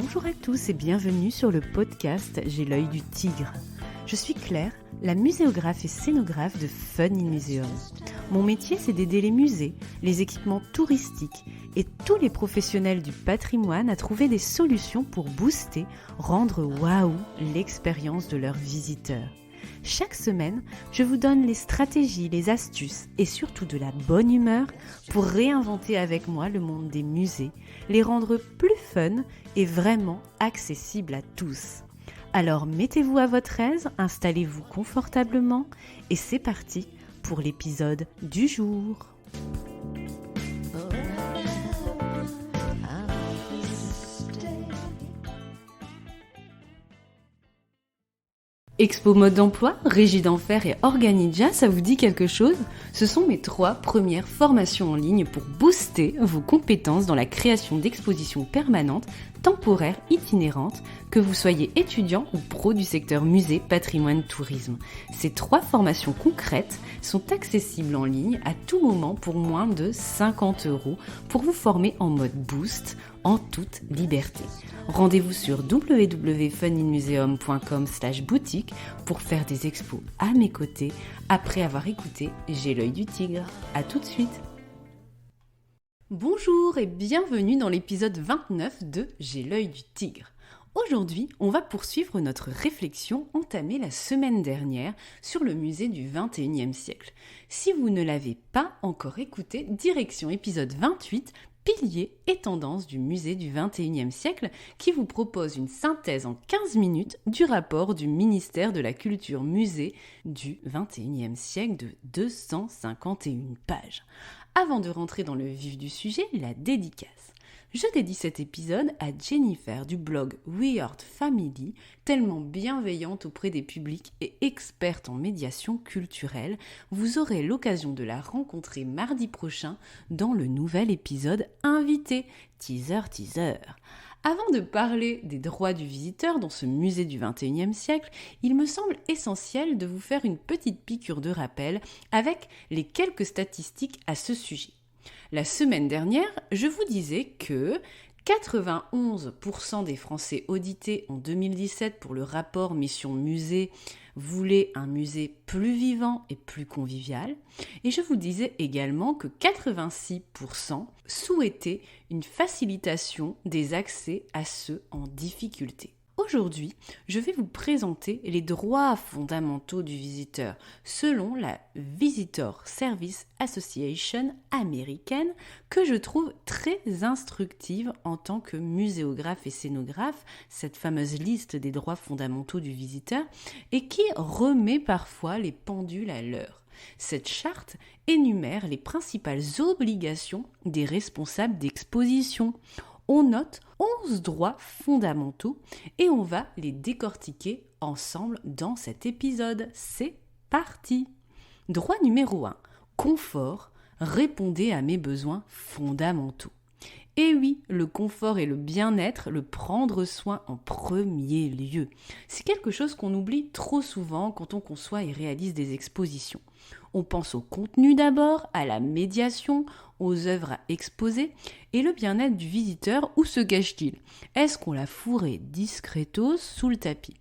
Bonjour à tous et bienvenue sur le podcast J'ai l'œil du tigre. Je suis Claire, la muséographe et scénographe de Fun in Museum. Mon métier, c'est d'aider les musées, les équipements touristiques et tous les professionnels du patrimoine à trouver des solutions pour booster, rendre waouh l'expérience de leurs visiteurs. Chaque semaine, je vous donne les stratégies, les astuces et surtout de la bonne humeur pour réinventer avec moi le monde des musées, les rendre plus fun et vraiment accessibles à tous. Alors mettez-vous à votre aise, installez-vous confortablement et c'est parti pour l'épisode du jour. Expo mode d'emploi, Régie d'Enfer et Organidja, ça vous dit quelque chose ? Ce sont mes 3 premières formations en ligne pour booster vos compétences dans la création d'expositions permanentes, temporaires, itinérantes, que vous soyez étudiant ou pro du secteur musée, patrimoine, tourisme. Ces 3 formations concrètes sont accessibles en ligne à tout moment pour moins de 50 € pour vous former en mode boost, en toute liberté. Rendez-vous sur www.funinmuseum.com/boutique pour faire des expos à mes côtés après avoir écouté J'ai l'œil du tigre. À tout de suite. Bonjour et bienvenue dans l'épisode 29 de J'ai l'œil du tigre. Aujourd'hui, on va poursuivre notre réflexion entamée la semaine dernière sur le musée du XXIe siècle. Si vous ne l'avez pas encore écouté, direction épisode 28, Piliers et tendances du musée du XXIe siècle, qui vous propose une synthèse en 15 minutes du rapport du ministère de la Culture Musée du XXIe siècle de 251 pages. Avant de rentrer dans le vif du sujet, la dédicace. Je dédie cet épisode à Jennifer du blog Weird Family, tellement bienveillante auprès des publics et experte en médiation culturelle. Vous aurez l'occasion de la rencontrer mardi prochain dans le nouvel épisode invité. Teaser, teaser. Avant de parler des droits du visiteur dans ce musée du XXIe siècle, il me semble essentiel de vous faire une petite piqûre de rappel avec les quelques statistiques à ce sujet. La semaine dernière, je vous disais que 91% des Français audités en 2017 pour le rapport Mission Musée voulaient un musée plus vivant et plus convivial. Et je vous disais également que 86% souhaitaient une facilitation des accès à ceux en difficulté. Aujourd'hui, je vais vous présenter les droits fondamentaux du visiteur selon la Visitor Service Association américaine que je trouve très instructive en tant que muséographe et scénographe, cette fameuse liste des droits fondamentaux du visiteur et qui remet parfois les pendules à l'heure. Cette charte énumère les principales obligations des responsables d'exposition. On note 11 droits fondamentaux et on va les décortiquer ensemble dans cet épisode. C'est parti! Droit numéro 1. Confort. Répondez à mes besoins fondamentaux. Et oui, le confort et le bien-être, le prendre soin en premier lieu. C'est quelque chose qu'on oublie trop souvent quand on conçoit et réalise des expositions. On pense au contenu d'abord, à la médiation, aux œuvres à exposer et le bien-être du visiteur, où se cache-t-il ? Est-ce qu'on l'a fourré discretos sous le tapis ?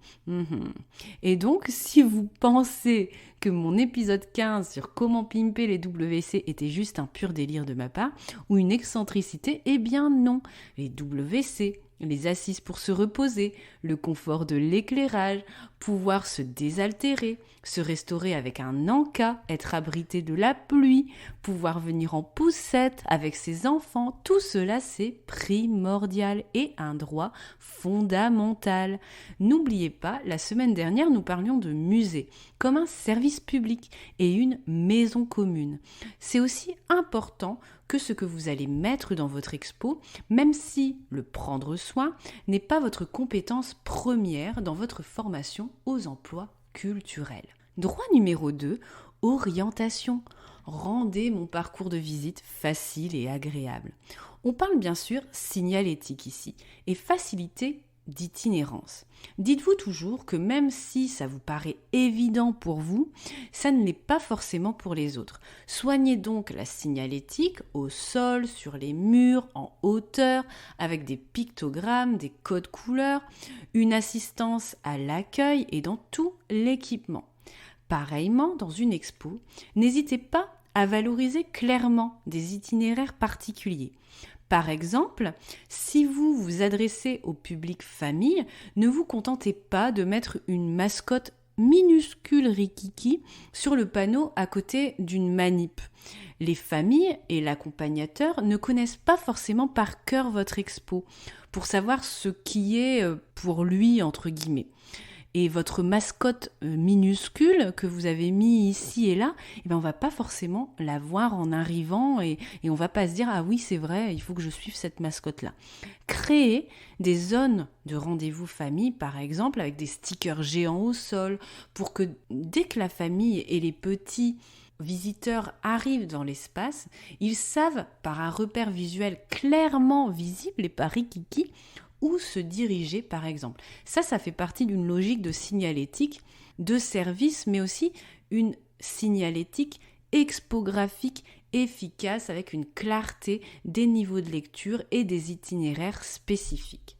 Et donc, si vous pensez que mon épisode 15 sur comment pimper les WC était juste un pur délire de ma part ou une excentricité, eh bien non, les WC, les assises pour se reposer, le confort de l'éclairage, pouvoir se désaltérer, se restaurer avec un encas, être abrité de la pluie, pouvoir venir en poussette avec ses enfants, tout cela c'est primordial et un droit fondamental. N'oubliez pas, la semaine dernière nous parlions de musée comme un service public et une maison commune. C'est aussi important que ce que vous allez mettre dans votre expo, même si le prendre soin n'est pas votre compétence première dans votre formation aux emplois culturels. Droit numéro 2, orientation. Rendez mon parcours de visite facile et agréable. On parle bien sûr signalétique ici et facilité d'itinérance. Dites-vous toujours que même si ça vous paraît évident pour vous, ça ne l'est pas forcément pour les autres. Soignez donc la signalétique au sol, sur les murs, en hauteur, avec des pictogrammes, des codes couleurs, une assistance à l'accueil et dans tout l'équipement. Pareillement, dans une expo, n'hésitez pas à valoriser clairement des itinéraires particuliers. Par exemple, si vous vous adressez au public famille, ne vous contentez pas de mettre une mascotte minuscule rikiki sur le panneau à côté d'une manip. Les familles et l'accompagnateur ne connaissent pas forcément par cœur votre expo pour savoir ce qui est pour lui, entre guillemets. Et votre mascotte minuscule que vous avez mis ici et là, on ne va pas forcément la voir en arrivant et on ne va pas se dire « Ah oui, c'est vrai, il faut que je suive cette mascotte-là ». Créez des zones de rendez-vous famille, par exemple, avec des stickers géants au sol, pour que dès que la famille et les petits visiteurs arrivent dans l'espace, ils savent par un repère visuel clairement visible et par rikiki où se diriger par exemple. Ça fait partie d'une logique de signalétique, de service, mais aussi une signalétique expographique efficace avec une clarté des niveaux de lecture et des itinéraires spécifiques.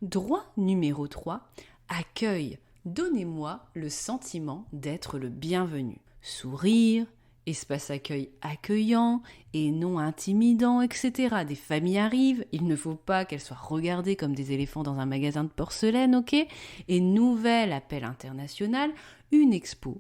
Droit numéro 3, accueil. Donnez-moi le sentiment d'être le bienvenu. Sourire, espace accueil accueillant et non intimidant, etc. Des familles arrivent, il ne faut pas qu'elles soient regardées comme des éléphants dans un magasin de porcelaine, ok ? Et nouvel appel international, une expo.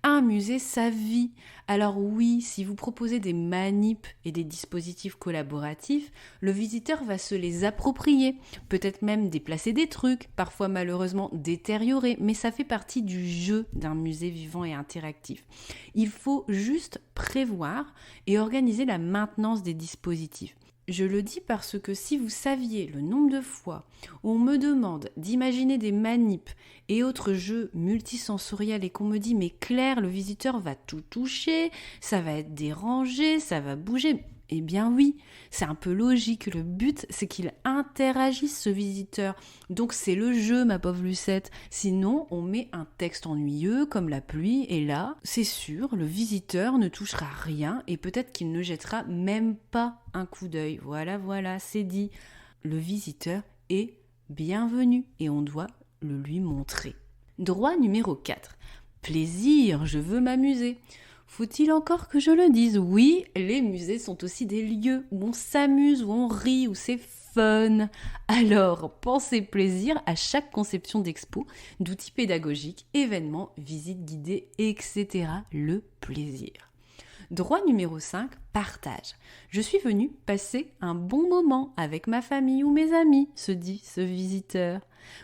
Un musée, sa vie. Alors oui, si vous proposez des manips et des dispositifs collaboratifs, le visiteur va se les approprier, peut-être même déplacer des trucs, parfois malheureusement détériorés, mais ça fait partie du jeu d'un musée vivant et interactif. Il faut juste prévoir et organiser la maintenance des dispositifs. Je le dis parce que si vous saviez le nombre de fois où on me demande d'imaginer des manips et autres jeux multisensoriels et qu'on me dit « mais Claire, le visiteur va tout toucher, ça va être dérangé, ça va bouger », eh bien oui, c'est un peu logique. Le but, c'est qu'il interagisse, ce visiteur. Donc c'est le jeu, ma pauvre Lucette. Sinon, on met un texte ennuyeux comme la pluie et là, c'est sûr, le visiteur ne touchera rien et peut-être qu'il ne jettera même pas un coup d'œil. Voilà, c'est dit. Le visiteur est bienvenu et on doit le lui montrer. Droit numéro 4. Plaisir, je veux m'amuser. Faut-il encore que je le dise ? Oui, les musées sont aussi des lieux où on s'amuse, où on rit, où c'est fun. Alors, pensez plaisir à chaque conception d'expo, d'outils pédagogiques, événements, visites guidées, etc. Le plaisir. Droit numéro 5, partage. Je suis venue passer un bon moment avec ma famille ou mes amis, se dit ce visiteur.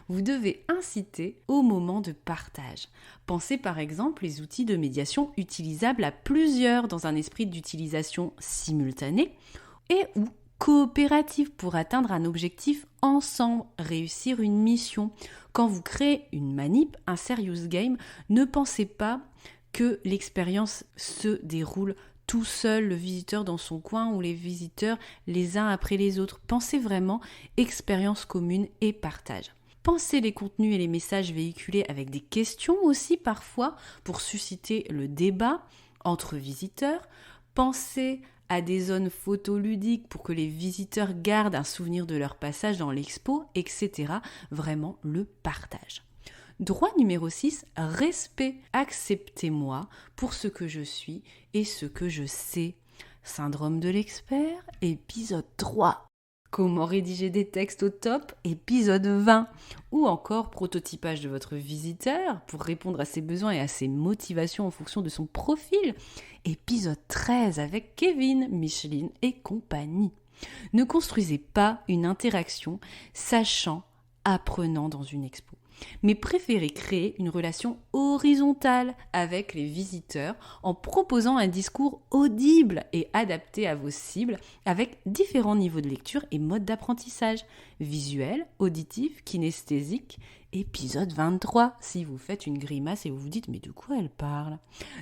Vous devez inciter au moment de partage. Pensez par exemple les outils de médiation utilisables à plusieurs dans un esprit d'utilisation simultanée et ou coopérative pour atteindre un objectif ensemble, réussir une mission. Quand vous créez une manip, un serious game, ne pensez pas que l'expérience se déroule tout seul, le visiteur dans son coin ou les visiteurs les uns après les autres. Pensez vraiment expérience commune et partage. Pensez les contenus et les messages véhiculés avec des questions aussi parfois pour susciter le débat entre visiteurs. Pensez à des zones photoludiques pour que les visiteurs gardent un souvenir de leur passage dans l'expo, etc. Vraiment le partage. Droit numéro 6, respect. Acceptez-moi pour ce que je suis et ce que je sais. Syndrome de l'expert, épisode 3. Comment rédiger des textes au top, épisode 20. Ou encore prototypage de votre visiteur pour répondre à ses besoins et à ses motivations en fonction de son profil, épisode 13 avec Kevin, Micheline et compagnie. Ne construisez pas une interaction sachant, apprenant dans une expo, mais préférez créer une relation horizontale avec les visiteurs en proposant un discours audible et adapté à vos cibles avec différents niveaux de lecture et modes d'apprentissage, visuel, auditif, kinesthésique. Épisode 23, si vous faites une grimace et vous vous dites « mais de quoi elle parle ?»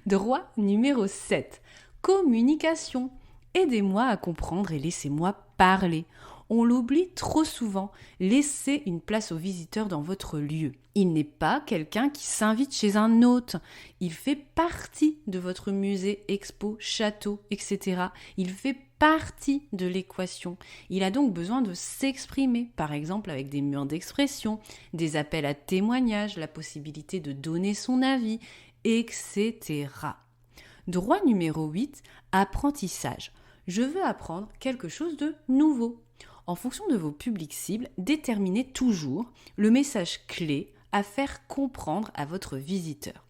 Droit numéro 7, communication. Aidez-moi à comprendre et laissez-moi parler. On l'oublie trop souvent. Laissez une place au visiteur dans votre lieu. Il n'est pas quelqu'un qui s'invite chez un hôte. Il fait partie de votre musée, expo, château, etc. Il fait partie de l'équation. Il a donc besoin de s'exprimer, par exemple avec des murs d'expression, des appels à témoignages, la possibilité de donner son avis, etc. Droit numéro 8, apprentissage. Je veux apprendre quelque chose de nouveau. En fonction de vos publics cibles, déterminez toujours le message clé à faire comprendre à votre visiteur.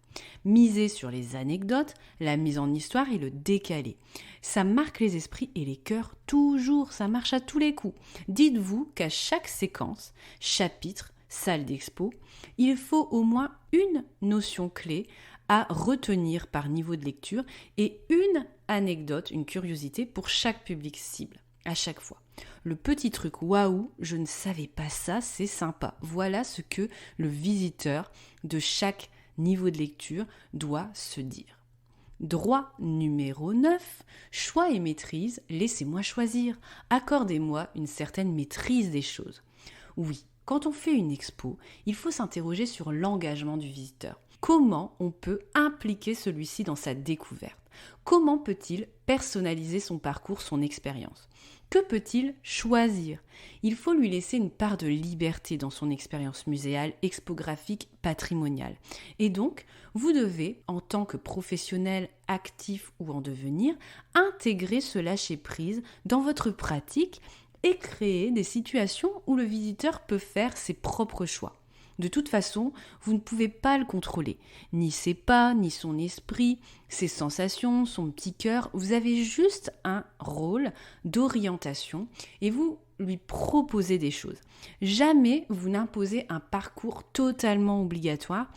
Misez sur les anecdotes, la mise en histoire et le décalé. Ça marque les esprits et les cœurs toujours, ça marche à tous les coups. Dites-vous qu'à chaque séquence, chapitre, salle d'expo, il faut au moins une notion clé à retenir par niveau de lecture et une anecdote, une curiosité pour chaque public cible, à chaque fois. Le petit truc waouh, je ne savais pas ça, c'est sympa. Voilà ce que le visiteur de chaque niveau de lecture doit se dire. Droit numéro 9, choix et maîtrise, laissez-moi choisir. Accordez-moi une certaine maîtrise des choses. Oui, quand on fait une expo, il faut s'interroger sur l'engagement du visiteur. Comment on peut impliquer celui-ci dans sa découverte? Comment peut-il personnaliser son parcours, son expérience? Que peut-il choisir? Il faut lui laisser une part de liberté dans son expérience muséale, expographique, patrimoniale. Et donc, vous devez, en tant que professionnel actif ou en devenir, intégrer ce lâcher-prise dans votre pratique et créer des situations où le visiteur peut faire ses propres choix. De toute façon, vous ne pouvez pas le contrôler, ni ses pas, ni son esprit, ses sensations, son petit cœur. Vous avez juste un rôle d'orientation et vous lui proposez des choses. Jamais vous n'imposez un parcours totalement obligatoire.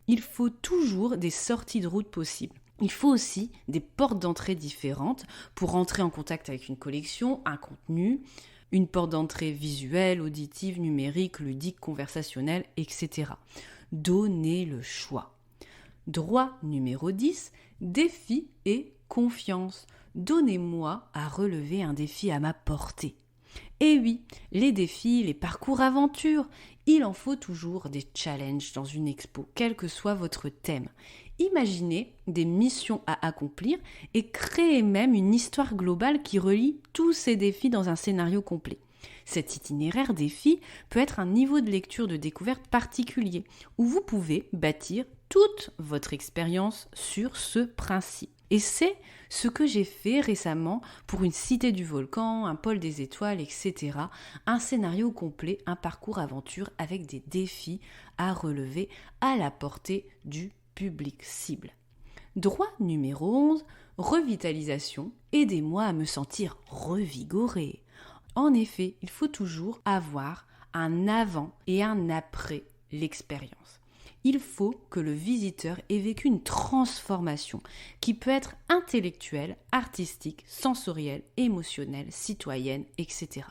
Il faut toujours des sorties de route possibles. Il faut aussi des portes d'entrée différentes pour entrer en contact avec une collection, un contenu, une porte d'entrée visuelle, auditive, numérique, ludique, conversationnelle, etc. Donnez le choix. Droit numéro 10, défi et confiance. Donnez-moi à relever un défi à ma portée. Et oui, les défis, les parcours aventures, il en faut toujours des challenges dans une expo, quel que soit votre thème. Imaginez des missions à accomplir et créez même une histoire globale qui relie tous ces défis dans un scénario complet. Cet itinéraire défi peut être un niveau de lecture de découverte particulier, où vous pouvez bâtir toute votre expérience sur ce principe. Et c'est ce que j'ai fait récemment pour une cité du volcan, un pôle des étoiles, etc. Un scénario complet, un parcours aventure avec des défis à relever à la portée du public cible. Droit numéro 11, revitalisation. Aidez-moi à me sentir revigorée. En effet, il faut toujours avoir un avant et un après l'expérience. Il faut que le visiteur ait vécu une transformation qui peut être intellectuelle, artistique, sensorielle, émotionnelle, citoyenne, etc.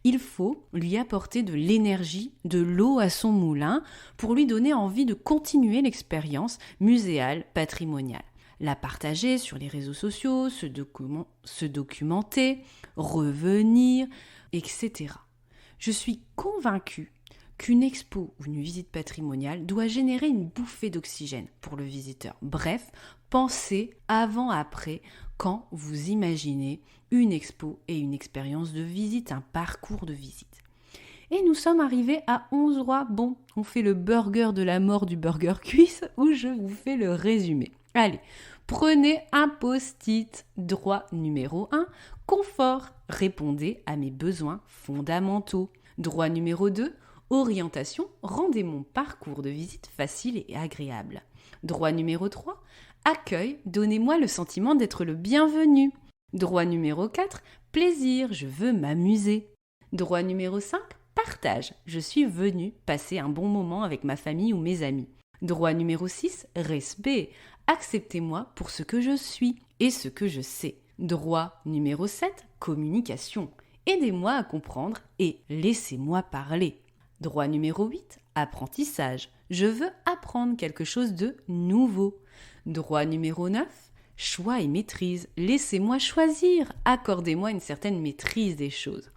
Il faut lui apporter de l'énergie, de l'eau à son moulin pour lui donner envie de continuer l'expérience muséale, patrimoniale. La partager sur les réseaux sociaux, se documenter, revenir, etc. Je suis convaincue qu'une expo ou une visite patrimoniale doit générer une bouffée d'oxygène pour le visiteur. Bref, pensez avant-après quand vous imaginez une expo et une expérience de visite, un parcours de visite. Et nous sommes arrivés à 11 rois. Bon, on fait le burger de la mort du Burger Quiz où je vous fais le résumé. Allez, prenez un post-it. Droit numéro 1, confort. Répondez à mes besoins fondamentaux. Droit numéro 2, orientation, rendez mon parcours de visite facile et agréable. Droit numéro 3, accueil, donnez-moi le sentiment d'être le bienvenu. Droit numéro 4, plaisir, je veux m'amuser. Droit numéro 5, partage, je suis venu passer un bon moment avec ma famille ou mes amis. Droit numéro 6, respect, acceptez-moi pour ce que je suis et ce que je sais. Droit numéro 7, communication, aidez-moi à comprendre et laissez-moi parler. Droit numéro 8, apprentissage. Je veux apprendre quelque chose de nouveau. Droit numéro 9, choix et maîtrise. Laissez-moi choisir. Accordez-moi une certaine maîtrise des choses.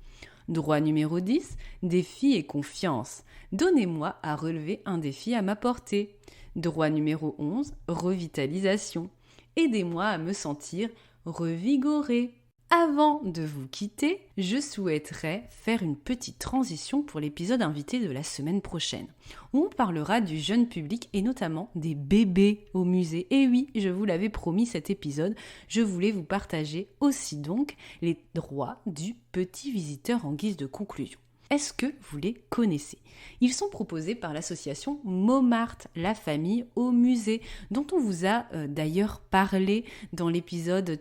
Droit numéro 10, défi et confiance. Donnez-moi à relever un défi à ma portée. Droit numéro 11, revitalisation. Aidez-moi à me sentir revigoré. Avant de vous quitter, je souhaiterais faire une petite transition pour l'épisode invité de la semaine prochaine, où on parlera du jeune public et notamment des bébés au musée. Et oui, je vous l'avais promis cet épisode, je voulais vous partager aussi donc les droits du petit visiteur en guise de conclusion. Est-ce que vous les connaissez ? Ils sont proposés par l'association Montmartre, la famille au musée, dont on vous a d'ailleurs parlé dans l'épisode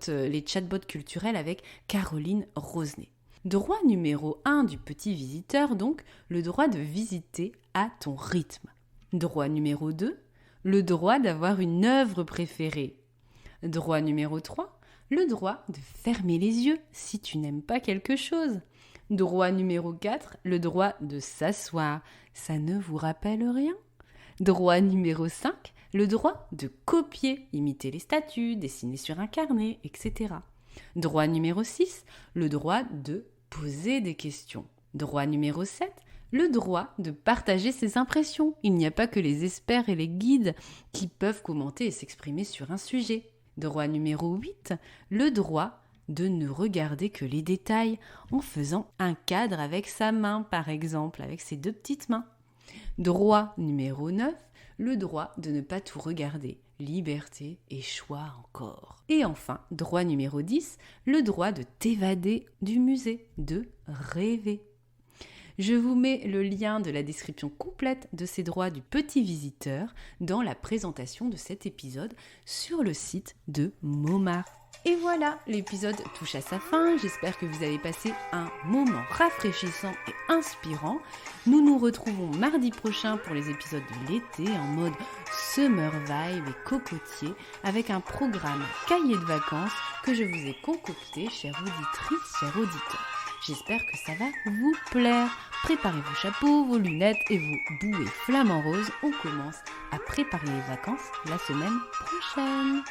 les chatbots culturels avec Caroline Rosenet. Droit numéro 1 du petit visiteur, donc, le droit de visiter à ton rythme. Droit numéro 2, le droit d'avoir une œuvre préférée. Droit numéro 3, le droit de fermer les yeux si tu n'aimes pas quelque chose. Droit numéro 4, le droit de s'asseoir. Ça ne vous rappelle rien ? Droit numéro 5, le droit de copier, imiter les statues, dessiner sur un carnet, etc. Droit numéro 6, le droit de poser des questions. Droit numéro 7, le droit de partager ses impressions. Il n'y a pas que les experts et les guides qui peuvent commenter et s'exprimer sur un sujet. Droit numéro 8, le droit de ne regarder que les détails en faisant un cadre avec sa main, par exemple, avec ses 2 petites mains. Droit numéro 9, le droit de ne pas tout regarder. Liberté et choix encore. Et enfin, droit numéro 10, le droit de t'évader du musée, de rêver. Je vous mets le lien de la description complète de ces droits du petit visiteur dans la présentation de cet épisode sur le site de Montmartre. Et voilà, l'épisode touche à sa fin. J'espère que vous avez passé un moment rafraîchissant et inspirant. Nous nous retrouvons mardi prochain pour les épisodes de l'été en mode summer vibe et cocotier avec un programme cahier de vacances que je vous ai concocté, chère auditrice, chère auditeur. J'espère que ça va vous plaire. Préparez vos chapeaux, vos lunettes et vos bouées flamants roses. On commence à préparer les vacances la semaine prochaine.